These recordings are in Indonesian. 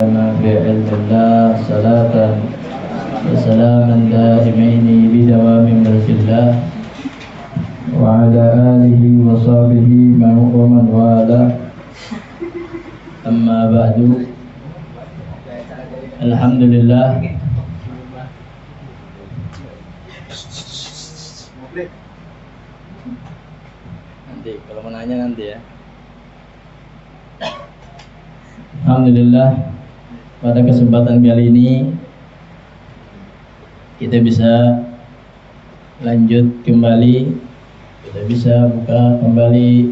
بعلم الله صلاة وسلاما دائمين بدوام ملك الله وعلى آله وصحبه ومن والاه أما بعد. Alhamdulillah, nanti kalau mau nanya nanti ya. Alhamdulillah, pada kesempatan kali ini kita bisa lanjut kembali, kita bisa buka kembali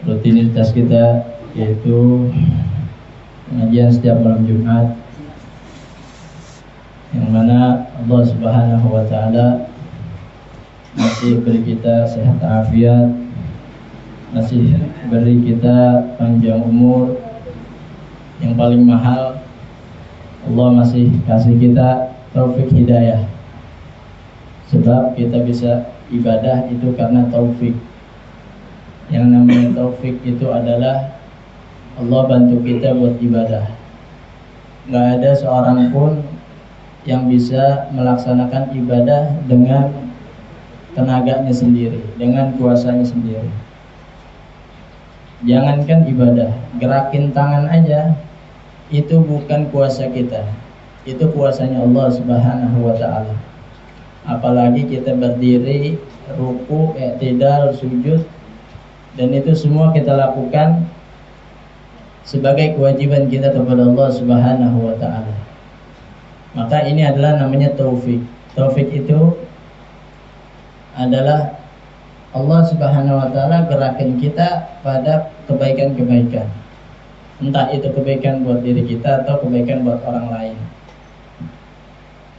rutinitas kita, yaitu pengajian setiap malam Jumat, yang mana Allah Subhanahu wa Ta'ala masih beri kita sehat afiat, masih beri kita panjang umur. Yang paling mahal, Allah masih kasih kita taufik hidayah. Sebab kita bisa ibadah itu karena taufik. Yang namanya taufik itu adalah Allah bantu kita buat ibadah. Gak ada seorang pun yang bisa melaksanakan ibadah dengan tenaganya sendiri, dengan kuasanya sendiri. Jangankan ibadah, gerakin tangan aja itu bukan kuasa kita, itu kuasanya Allah Subhanahu wa Ta'ala. Apalagi kita berdiri, ruku, i'tidal, sujud, dan itu semua kita lakukan sebagai kewajiban kita kepada Allah Subhanahu wa Ta'ala. Maka ini adalah namanya taufik. Taufik itu adalah Allah Subhanahu wa Ta'ala gerakan kita pada kebaikan-kebaikan. Entah itu kebaikan buat diri kita atau kebaikan buat orang lain.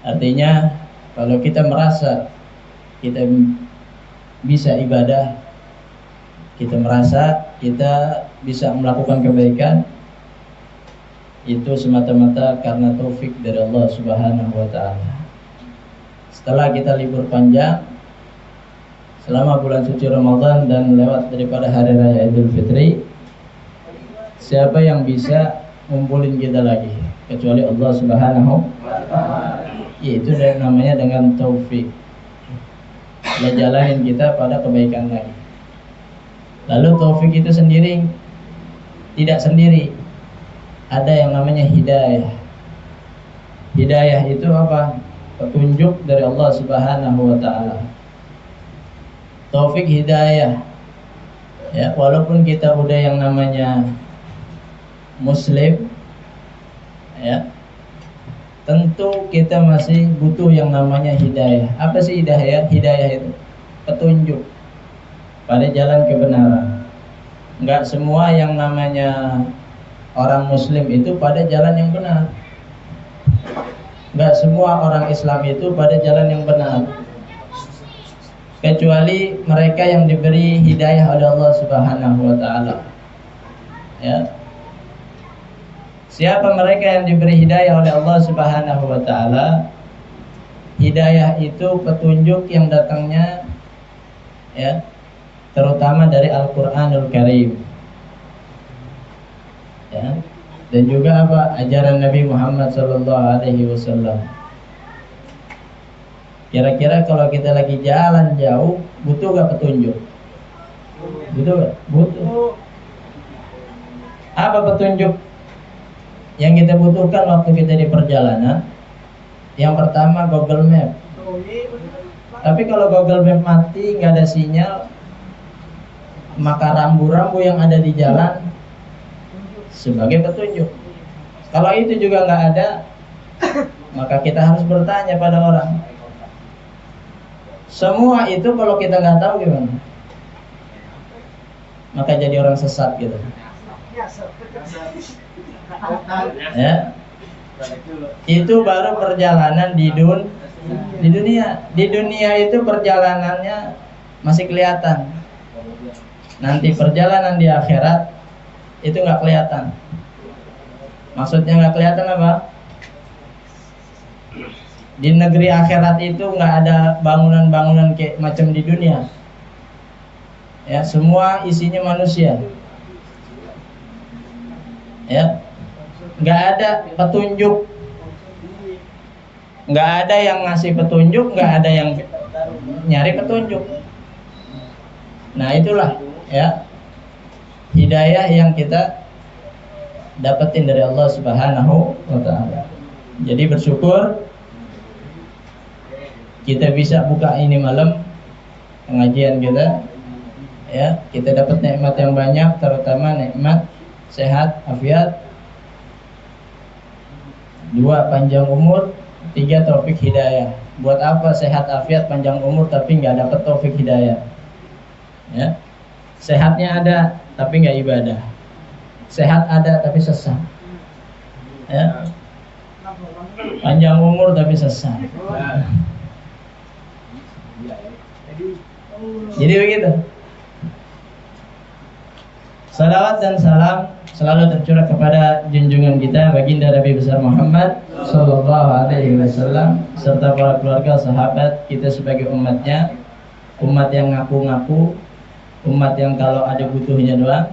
Artinya kalau kita merasa kita bisa ibadah, kita merasa kita bisa melakukan kebaikan, itu semata-mata karena taufik dari Allah Subhanahu wa Ta'ala. Setelah kita libur panjang selama bulan suci Ramadan dan lewat daripada hari raya Idul Fitri, siapa yang bisa ngumpulin kita lagi kecuali Allah Subhanahu wa Ta'ala? Yaitu namanya dengan taufik. Dia jalanin kita pada kebaikan lagi. Lalu taufik itu sendiri tidak sendiri, ada yang namanya hidayah. Hidayah itu apa? Petunjuk dari Allah Subhanahu wa Ta'ala. Taufik hidayah, ya, walaupun kita udah yang namanya muslim, ya, tentu kita masih butuh yang namanya hidayah. Apa sih hidayah? Hidayah itu petunjuk pada jalan kebenaran. Enggak semua yang namanya orang muslim itu pada jalan yang benar. Enggak semua orang Islam itu pada jalan yang benar, kecuali mereka yang diberi hidayah oleh Allah Subhanahu wa Ta'ala. Ya. Siapa mereka yang diberi hidayah oleh Allah Subhanahu wa Ta'ala? Hidayah itu petunjuk yang datangnya, ya, terutama dari Al-Quranul Karim, ya, dan juga apa? Ajaran Nabi Muhammad SAW. Kira-kira kalau kita lagi jalan jauh, butuh gak petunjuk? Butuh gak? Butuh. Apa petunjuk yang kita butuhkan waktu kita di perjalanan? Yang pertama Google Map. Tapi kalau Google Map mati, gak ada sinyal, maka rambu-rambu yang ada di jalan sebagai petunjuk. Kalau itu juga nggak ada, maka kita harus bertanya pada orang. Semua itu kalau kita nggak tahu gimana? Maka jadi orang sesat gitu. Ya. Itu baru perjalanan di dunia. Di dunia itu perjalanannya masih kelihatan. Nanti perjalanan di akhirat itu nggak kelihatan. Maksudnya nggak kelihatan apa? Di negeri akhirat itu nggak ada bangunan-bangunan kayak macam di dunia. Ya, semua isinya manusia. Ya, nggak ada petunjuk, nggak ada yang ngasih petunjuk, nggak ada yang nyari petunjuk. Nah itulah ya hidayah yang kita dapetin dari Allah Subhanahu wa ta'ala. Jadi bersyukur kita bisa buka ini malam pengajian kita ya, kita dapat nikmat yang banyak, terutama nikmat sehat, afiat, 2 panjang umur, 3 taufik hidayah. Buat apa sehat, afiat, panjang umur tapi nggak dapat taufik hidayah? Ya, sehatnya ada tapi nggak ibadah, sehat ada tapi sesat, ya, panjang umur tapi sesat. Jadi begitu. Salawat dan salam selalu tercurah kepada junjungan kita baginda Nabi besar Muhammad Sallallahu Alaihi Wasallam serta para keluarga sahabat kita sebagai umatnya, umat yang ngaku-ngaku, umat yang kalau ada butuhnya doang,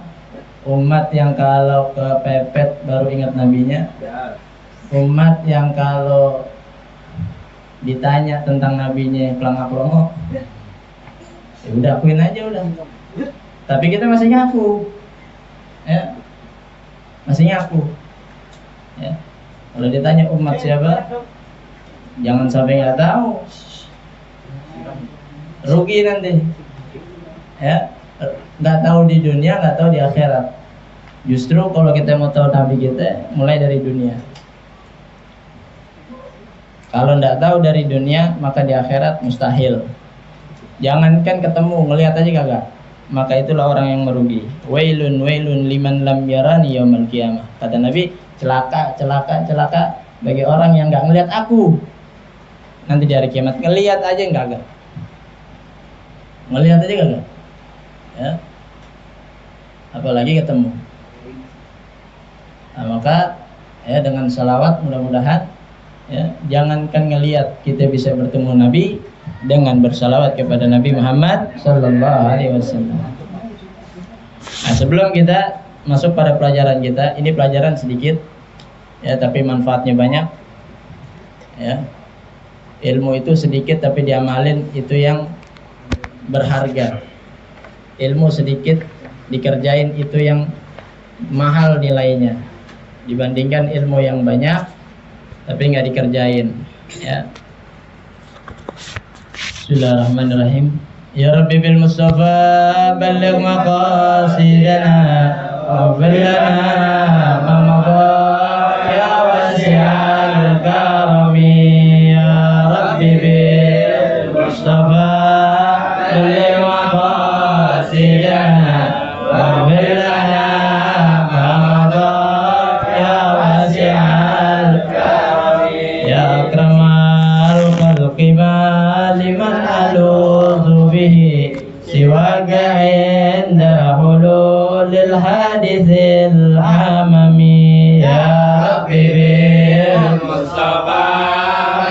umat yang kalau kepepet baru ingat nabinya, umat yang kalau ditanya tentang nabinya pelangak-pelongo, ya udah akuin aja udah. Tapi kita masih ngaku, ya, masih ngaku. Ya. Kalau ditanya umat siapa, jangan sampai nggak tahu, rugi nanti. Ya, nggak tahu di dunia, nggak tahu di akhirat. Justru kalau kita mau tahu nabi kita, mulai dari dunia. Kalau nggak tahu dari dunia, maka di akhirat mustahil. Jangankan ketemu, ngelihat aja kagak. Maka itulah orang yang merugi. Wailun wailun liman lam yarani yaumal qiyamah. Kata Nabi, celaka, celaka, celaka bagi orang yang nggak ngelihat aku nanti di hari kiamat. Ngelihat aja kagak. Ngelihat aja kagak. Ya. Apalagi ketemu. Nah, maka ya dengan salawat mudah-mudahan ya, jangankan ngelihat, kita bisa bertemu Nabi dengan bersalawat kepada Nabi Muhammad Sallallahu Alaihi Wasallam. Nah, sebelum kita masuk pada pelajaran kita, ini pelajaran sedikit ya, tapi manfaatnya banyak. Ya, ilmu itu sedikit tapi diamalin itu yang berharga. Ilmu sedikit dikerjain itu yang mahal nilainya dibandingkan ilmu yang banyak tapi nggak dikerjain. Ya. Bismillahirrahmanirrahim. Ya Rabbi bil Mustafa balligh maqasidana waghfir lana ma madha ya wasi'al karami. Ya Rabbi bil Mustafa balligh maqasidana waghfir lana ma madha ya wasi'al karami. Ya akramal khalqi liman aluzu bihi siwaka inda hululil hadithil amami. Ya Rabbi bil Mustafa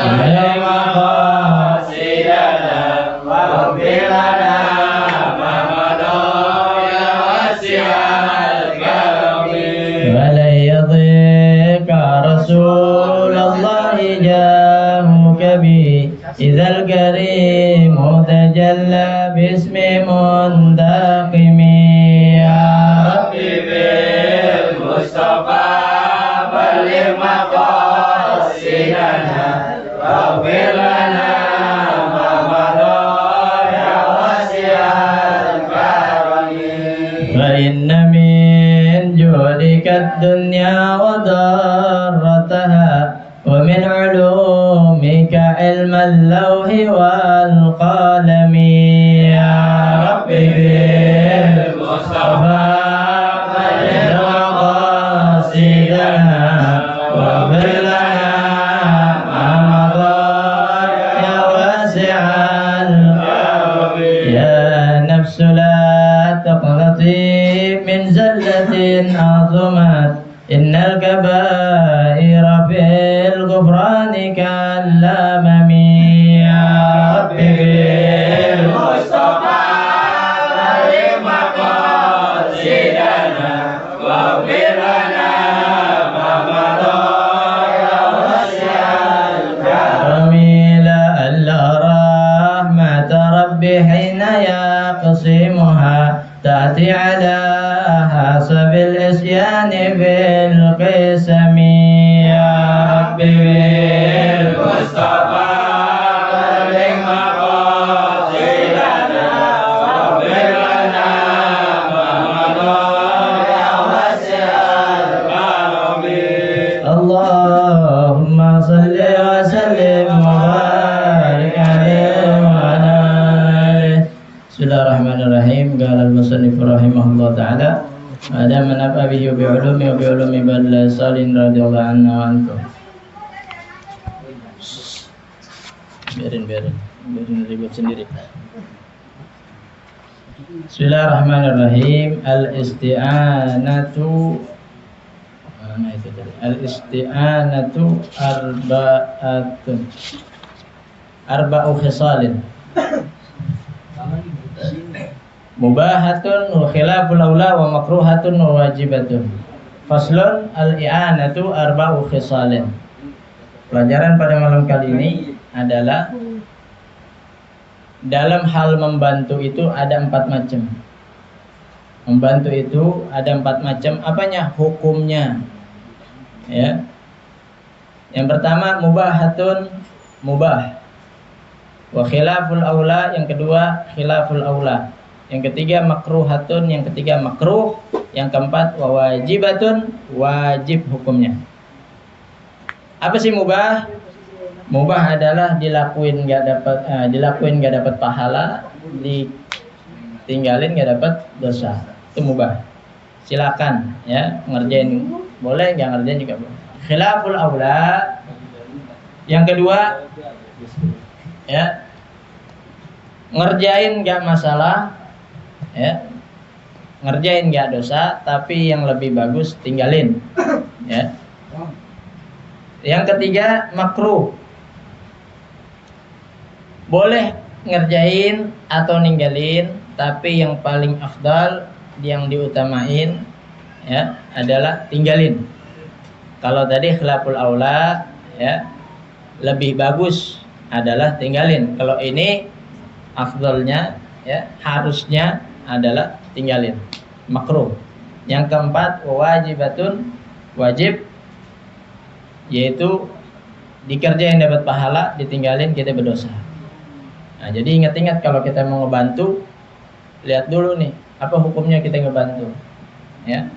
balligh maqasidana waghfir lana ma madha ya wasi'al karami. Wa la yadhika Rasulallahi jahuka bi Idzal karim tajalla bismi muntaqimi. Ya Rabbi bil Mustafa balligh maqasidana waghfir lana ma madha ya wasi'al karami. Fa inna min judika ad-dunya wa darrataha wa min ulumika ilmal lawhi wal qalami. Ya Rabbi bil Mustafa balligh maqasidana waghfir lana ma madha ya wasi'al karami. Ya nafsu la taqnati min zallatin azumat innal kabaira fil ghufrani kallamami. Ya Rabbi bil Mustafa balligh maqasidana waghfir lana ma qisami ya rabbi bil mustafa ring maqasidana waghfir lana ma madha ya wasi'al karami Allahumma salli wa sallim wa barik alaihi wa ala alihi. Bismillahirrahmanirrahim. Qala al-musannif rahimahullah ta'ala ada menapa bihi bi ulumi wa bi ulumi bal salin radhiyallahu anhu wa ankum. Biarin ribut sendiri. Bismillahirrahmanirrahim. Al-isti'anatu Al-isti'anatu arba'u khisalin mubahatun wa khilaful aula wa makruhatun wa wajibatun. Faslun al-i'anatu arba'u khisalin. Pelajaran pada malam kali ini adalah dalam hal membantu itu ada 4 macam. Membantu itu ada 4 macam. Apanya? Hukumnya. Ya. Yang pertama mubahatun, mubah. Wa khilaful aula, yang kedua khilaful aula. Yang ketiga makruhatun, yang ketiga makruh. Yang keempat wa wajibatun, wajib hukumnya. Apa sih mubah? Mubah adalah dilakuin nggak dapat pahala, ditinggalin nggak dapat dosa. Itu mubah. Silakan ya, ngerjain boleh, nggak ngerjain juga boleh. Khilaful aula, yang kedua ya, ngerjain nggak masalah ya, ngerjain nggak dosa, tapi yang lebih bagus tinggalin ya. Yang ketiga makruh, boleh ngerjain atau ninggalin, tapi yang paling afdal, yang diutamain ya adalah tinggalin. Kalau tadi khilaful aula ya, lebih bagus adalah tinggalin. Kalau ini afdalnya ya, harusnya adalah tinggalin, makruh. Yang keempat wajibatun, wajib, yaitu dikerjain dapat pahala, ditinggalin kita berdosa. Nah, jadi ingat-ingat kalau kita mau ngebantu, lihat dulu nih apa hukumnya kita ngebantu ya.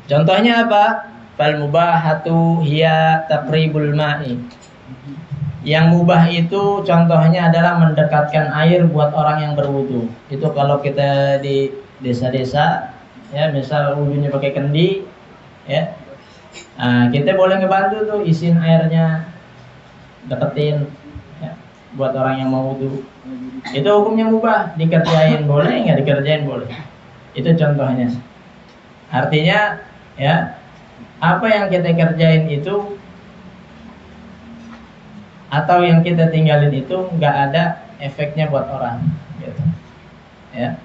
Contohnya apa? Fal mubahatu hiya taqribul ma'i. Yang mubah itu contohnya adalah mendekatkan air buat orang yang berwudu. Itu kalau kita di desa-desa ya, misal wudunya pakai kendi ya, nah, kita boleh ngebantu tuh, isin airnya, deketin ya, buat orang yang mau wudu. Itu hukumnya mubah, dikerjain boleh, nggak dikerjain boleh. Itu contohnya. Artinya ya, apa yang kita kerjain itu atau yang kita tinggalin itu nggak ada efeknya buat orang gitu ya.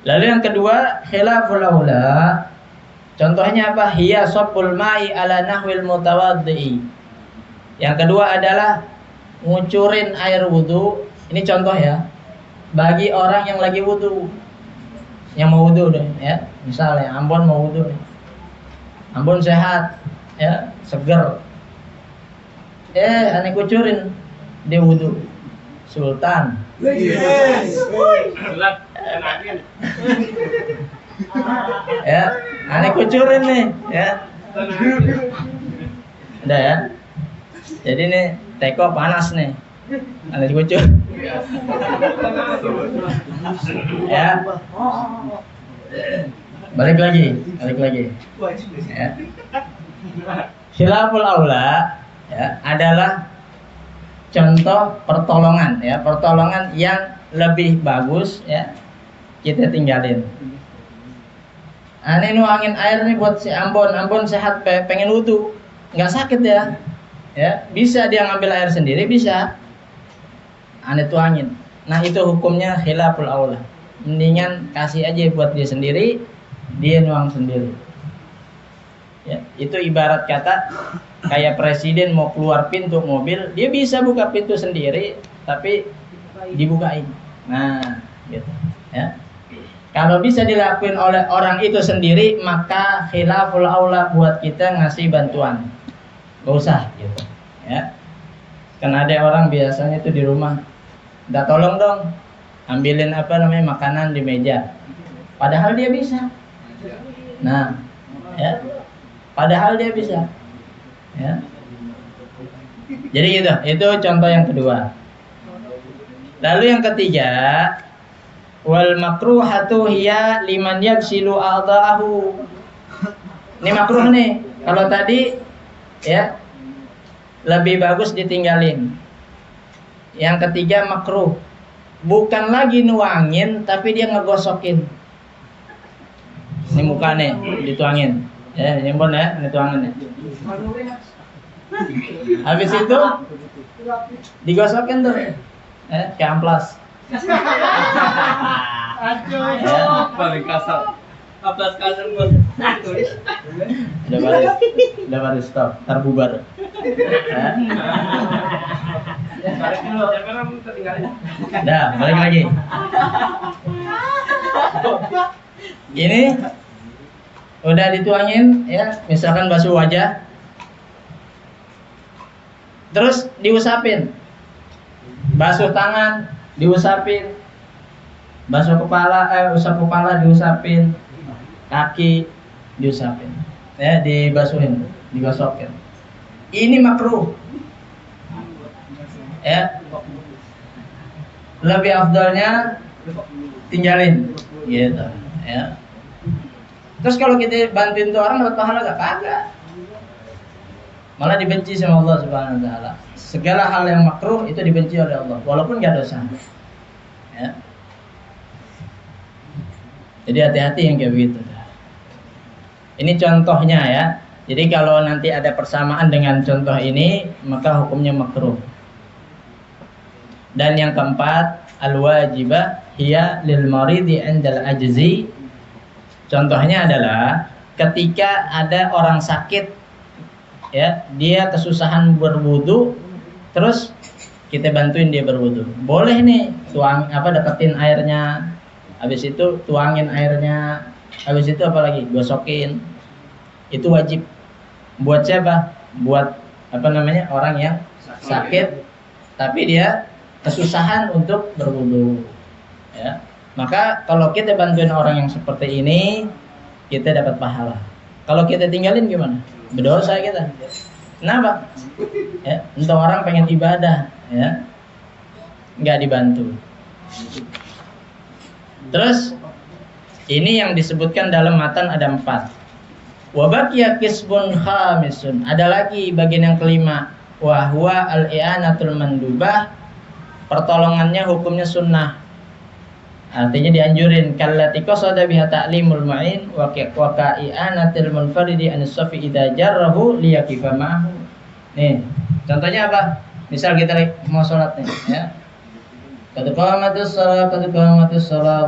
Lalu yang kedua khilaful aula, contohnya apa? Hiya sabbul ma'i ala nahwil mutawaddi. Yang kedua adalah ngucurin air wudu. Ini contoh ya, bagi orang yang lagi wudu, yang mau wudu deh ya. Misalnya Ambon mau wudu nih, Ambon sehat ya, seger, aneh kucurin dia wudu Sultan. Yes. Ya, aneh kucurin nih ya. Udah ya. Jadi nih teko panas nih, aneh kucur. Ya. Balik lagi. Ya. Khilaful aula ya, adalah contoh pertolongan ya, pertolongan yang lebih bagus ya, kita tinggalin. Aneh nuangin air nih buat si Ambon sehat, pengen wudu, nggak sakit ya, bisa dia ngambil air sendiri, bisa. Aneh tuangin. Nah itu hukumnya khilaful aula. Mendingan kasih aja buat dia sendiri, dia nuang sendiri. Ya, itu ibarat kata kayak presiden mau keluar pintu mobil, dia bisa buka pintu sendiri, tapi dibukain. Nah, gitu. Ya. Kalau bisa dilakuin oleh orang itu sendiri, maka khilaful aula buat kita ngasih bantuan. Gak usah gitu. Ya. Kan ada orang biasanya itu di rumah, udah tolong dong, ambilin makanan di meja. Padahal dia bisa. Nah, ya. Padahal dia bisa. Ya. Jadi gitu, itu contoh yang kedua. Lalu yang ketiga, wal makruhatu hiya liman yaksilu a'dha'ahu. Ini makruh nih. Kalau tadi ya lebih bagus ditinggalin. Yang ketiga makruh. Bukan lagi nuangin tapi dia ngegosokin. Ini muka nih dituangin. Ya, nyembon ya, dituangin ya. Habis itu digosokin tuh. Ke amplas. Paling kasar. Amplas kasar bos. Udah baru stop, ntar bubar. Dah, balik lagi. Ini udah dituangin ya, misalkan basuh wajah. Terus diusapin. Basuh tangan, diusapin. Basuh kepala, usap kepala diusapin. Kaki diusapin. Ya, dibasuhin, digosokin. Ini makruh. Ya. Lebih afdalnya tinggalin gitu, ya. Terus kalau kita bantuin tuh orang dapat pahala gak? Kagak. Malah dibenci sama Allah Subhanahu wa taala. Segala hal yang makruh itu dibenci oleh Allah walaupun gak dosa. Ya. Jadi hati-hati yang kayak begitu. Ini contohnya ya. Jadi kalau nanti ada persamaan dengan contoh ini, maka hukumnya makruh. Dan yang keempat, al-wajibah hiya lil maridi 'indal ajzi. Contohnya adalah ketika ada orang sakit ya, dia kesusahan berwudu, terus kita bantuin dia berwudu. Boleh nih, deketin airnya. Habis itu tuangin airnya. Habis itu apa lagi? Gosokin. Itu wajib. Buat siapa? Buat orang yang sakit tapi dia kesusahan untuk berwudu. Ya. Maka kalau kita bantuin orang yang seperti ini, kita dapat pahala. Kalau kita tinggalin gimana? Berdosa kita. Kenapa? Ya, untuk orang pengen ibadah, ya, nggak dibantu. Terus ini yang disebutkan dalam matan ada 4. Wabaqiya kisbun khamisun. Ada lagi bagian yang kelima. Wa huwa al-i'anatul mandubah. Pertolongannya hukumnya sunnah. Artinya dianjurin kallati qasada biha ta'limul mu'in wa ka'i'anatil munfaridi an-safi idza jarrahu liyaqifa ma'ahu. Nih, contohnya apa? Misal kita mau sholat nih, ya. Qad qamatus shalah,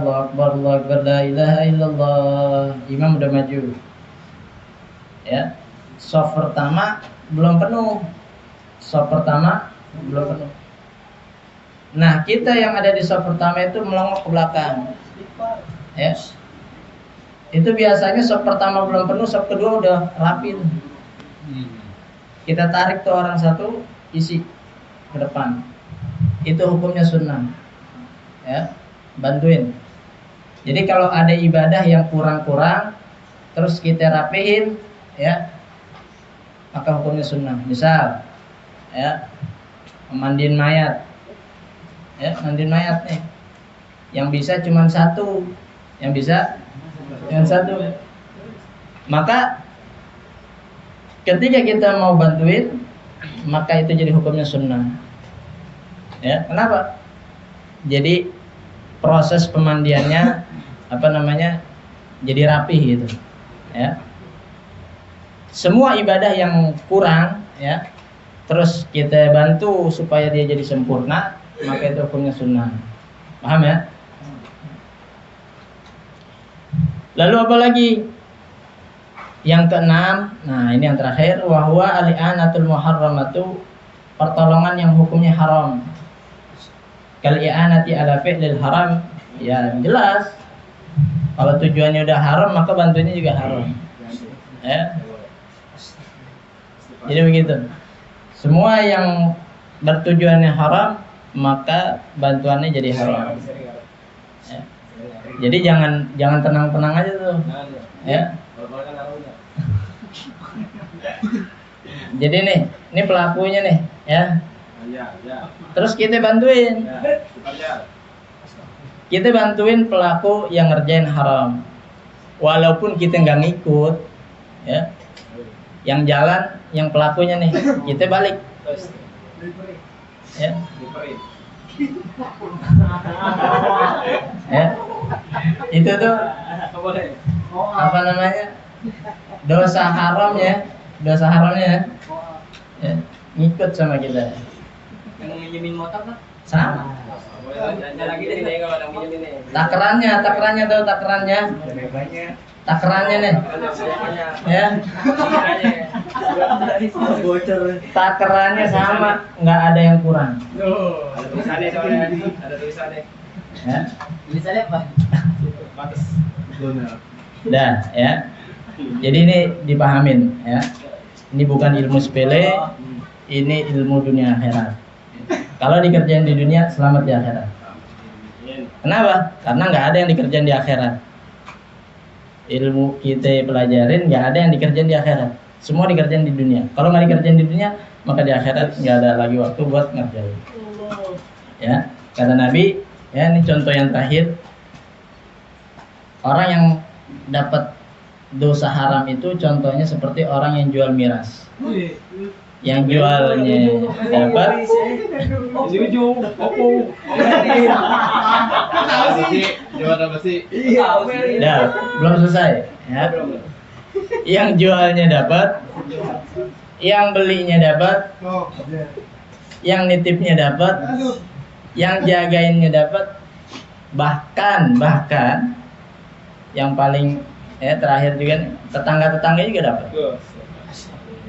Allahu akbar, la ilaha illallah. Imam udah maju. Ya. Shaf pertama belum penuh. Nah, kita yang ada di shaf pertama itu melongok ke belakang. Ya. Itu biasanya shaf pertama belum penuh, shaf kedua udah rapin. Kita tarik tuh orang satu, isi ke depan. Itu hukumnya sunnah. Ya, bantuin. Jadi kalau ada ibadah yang kurang-kurang terus kita rapihin, ya, maka hukumnya sunnah. Misal, ya, mandiin mayat. Ya, mandiin mayat nih. Yang bisa cuma satu. Maka ketika kita mau bantuin, maka itu jadi hukumnya sunnah. Ya, kenapa? Jadi proses pemandiannya jadi rapih gitu. Ya. Semua ibadah yang kurang, ya, terus kita bantu supaya dia jadi sempurna, maka itu hukumnya sunnah. Paham ya? Lalu apa lagi? Yang keenam, nah ini yang terakhir, wahwa al-i'anatul muharramatu, pertolongan yang hukumnya haram. Kal i'anati ala fi'lil haram, ya jelas Kalau tujuannya udah haram maka bantuinnya juga haram. Ya. Jadi begitu. Semua yang bertujuannya haram maka bantuannya jadi haram. Ya. Jadi jangan tenang-tenang aja tuh. Ya. Jadi ini pelakunya nih, ya. Terus kita bantuin. Kita bantuin pelaku yang ngerjain haram. Walaupun kita nggak ngikut, ya. Yang jalan, yang pelakunya nih, kita balik. Ya. Ya. Itu tuh apa namanya? Dosa haramnya ya. Ya. Ngikut sama kita. Yang minjemin motor kan? Sama. Lagi deh kalau ada minjemin nih. Takarannya tahu takarannya? Takarannya nih. Ya. Takarannya sama, nggak ada yang kurang. Ada tulisannya soalnya. Ada tulisannya. Ya. Tulisannya apa? Batas. Dah, ya. Jadi ini dipahamin, ya. Ini bukan ilmu sepele, ini ilmu dunia akhirat. Kalau dikerjain di dunia, selamat di akhirat. Kenapa? Karena nggak ada yang dikerjain di akhirat. Ilmu kita pelajarin nggak ada yang dikerjain di akhirat. Semua dikerjain di dunia. Kalau nggak dikerjain di dunia, maka di akhirat nggak ada lagi waktu buat ngerjain. Ya, kata Nabi, ya ini contoh yang terakhir. Orang yang dapat dosa haram itu contohnya seperti orang yang jual miras. Yang jualnya dapat dah, belum selesai ya. Yang jualnya dapat, yang belinya dapat, yang nitipnya dapat, yang jagainnya dapat, bahkan yang paling terakhir juga tetangga juga dapat.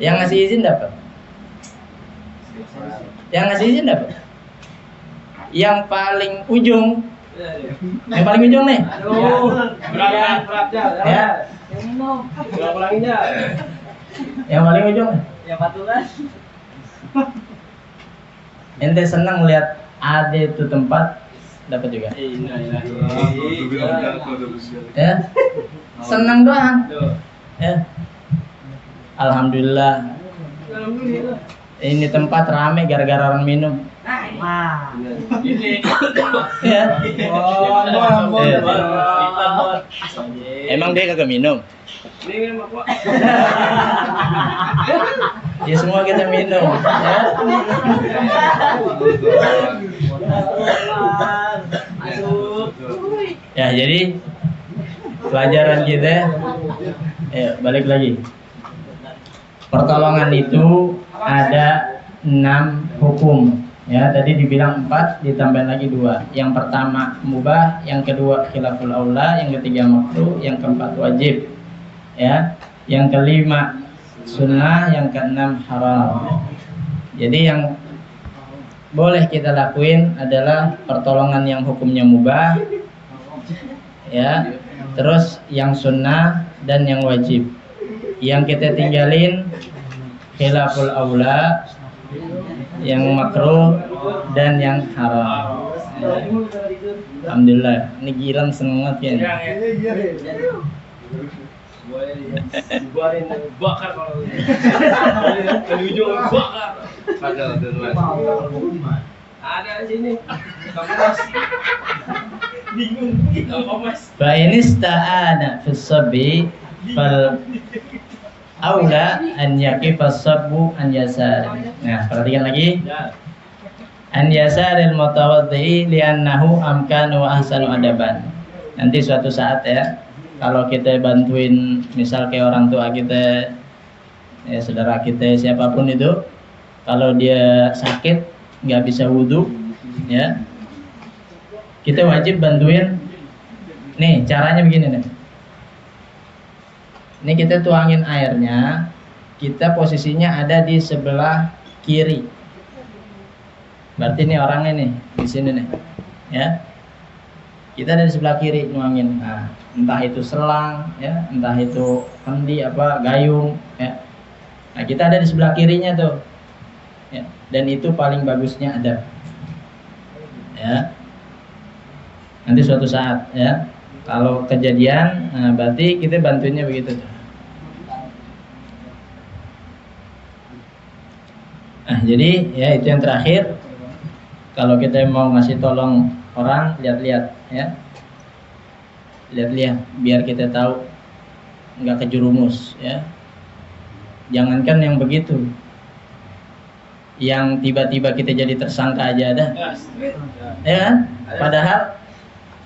Yang ngasih izin dapat. Yang ngasih izin dapat. Yang paling ujung nih. Berat Ya. Berapa laginya? Yang paling ujung. Yang patungan. Ente senang lihat ada itu tempat dapat juga. Ya. Senang doang. Ya. Alhamdulillah. Ini tempat rame gara-gara orang minum. Ini. Ya. Emang dia kagak minum? Ini minum apa? Ya semua kita minum. Ya jadi pelajaran kita, balik lagi. Pertolongan itu ada 6 hukum. Ya, tadi dibilang 4, ditambah lagi 2. Yang pertama mubah, yang kedua khilaful aula, yang ketiga makruh, yang keempat wajib. Ya, yang kelima sunnah, yang keenam haram. Jadi yang boleh kita lakuin adalah pertolongan yang hukumnya mubah, ya, terus yang sunnah dan yang wajib. Yang kita tinggalin khilaful aula, yang makruh dan yang haram. Alhamdulillah, ini giran seneng banget ya. Buarin bakar kalau di ujung bakar. Ada di sini. Kamu masih bingung apa mas? Fa in ista'ana fi sabbi fal aula an yaqifa sabbu an yasar. Nah, perhatikan lagi. An yasaril mutawaddi li'annahu amkanu wa ahsanu adaban. Nanti suatu saat ya, kalau kita bantuin misal kayak orang tua kita, ya saudara kita siapapun itu, kalau dia sakit nggak bisa wudhu, ya kita wajib bantuin. Nih caranya begini nih. Ini kita tuangin airnya, kita posisinya ada di sebelah kiri. Berarti ini orangnya nih di sini nih, ya. kita ada di sebelah kiri nuangin. Nah, entah itu selang, ya, entah itu kendi apa gayung, ya. Nah, kita ada di sebelah kirinya tuh, ya. Dan itu paling bagusnya ada, ya. Nanti suatu saat, ya, kalau kejadian, nah, berarti kita bantuinnya begitu tuh. Nah, jadi ya itu yang terakhir. Kalau kita mau ngasih tolong orang, lihat-lihat, ya, lihat-lihat, biar kita tahu nggak kejerumus, ya. Jangankan yang begitu, yang tiba-tiba kita jadi tersangka aja ada, ya kan? Padahal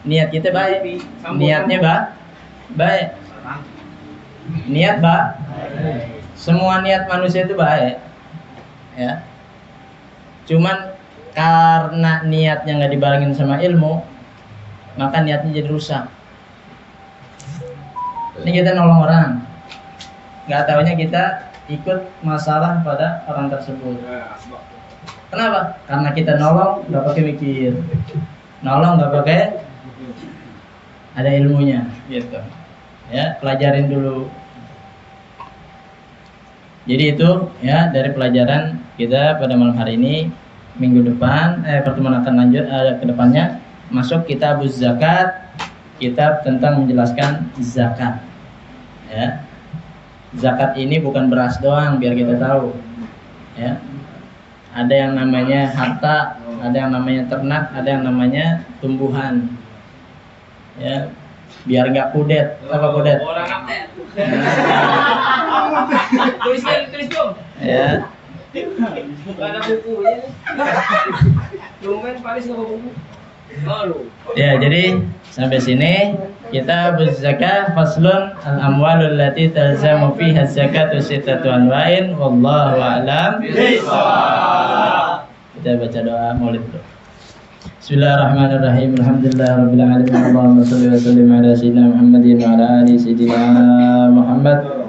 niat kita baik, niatnya baik, niat baik. Semua niat manusia itu baik, ya. Cuman karena niatnya nggak dibarengin sama ilmu, maka niatnya jadi rusak. Ini kita nolong orang, nggak taunya kita ikut masalah pada orang tersebut. Kenapa? Karena kita nolong nggak pakai mikir, nolong nggak pakai ada ilmunya, gitu. Ya, pelajarin dulu. Jadi itu ya dari pelajaran kita pada malam hari ini. Minggu depan pertemuan akan lanjut ke depannya masuk kitabuz zakat, kitab tentang menjelaskan zakat, ya. Zakat ini bukan beras doang, biar kita tahu, ya. Ada yang namanya harta, ada yang namanya ternak, ada yang namanya tumbuhan, ya. Biar nggak kudet. Apa kudet? Orang kapten. Tulis dong. Ya. Gak ada bukunya. Lumayan Paris nggak buku. Halo. Ya, jadi sampai sini kita berzakah faslun al-amwalul lati talzamu fiha zakatu sittatu anwa'in wallahu a'lam bishawab. Kita baca doa Maulid dulu. Bismillahirrahmanirrahim. Alhamdulillahirabbil alamin. Allahumma shalli wa sallim ala sayyidina Muhammadin wa ala ali sayyidina Muhammad.